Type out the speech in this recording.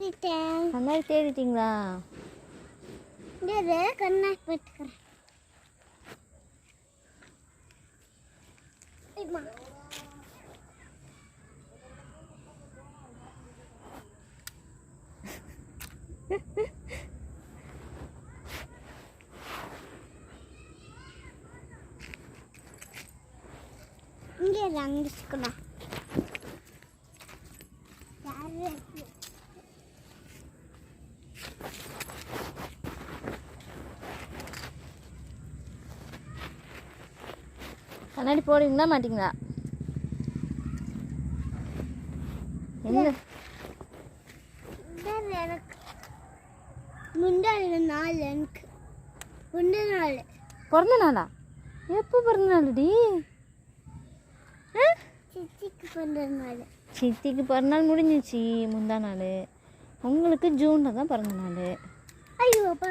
கண்ணாடி தேடிட்டீங்களா? கண்ணாடி போட்டுக்கிறேன். இங்கே அங்கிச்சுக்கணும். கண்ணாடி போடுவீங்களா மாட்டீங்களா? என்ன எனக்கு முந்தான நாள், எனக்கு முந்த நாள் பிறந்த நாளா? எப்போ பிறந்த நாளுடி? சித்திக்கு பிறந்த நாள். சித்திக்கு பிறந்தநாள் முடிஞ்சிச்சு முந்தா நாள். உங்களுக்கு ஜூனில் தான் பிறந்த நாள். ஐயோ அப்பா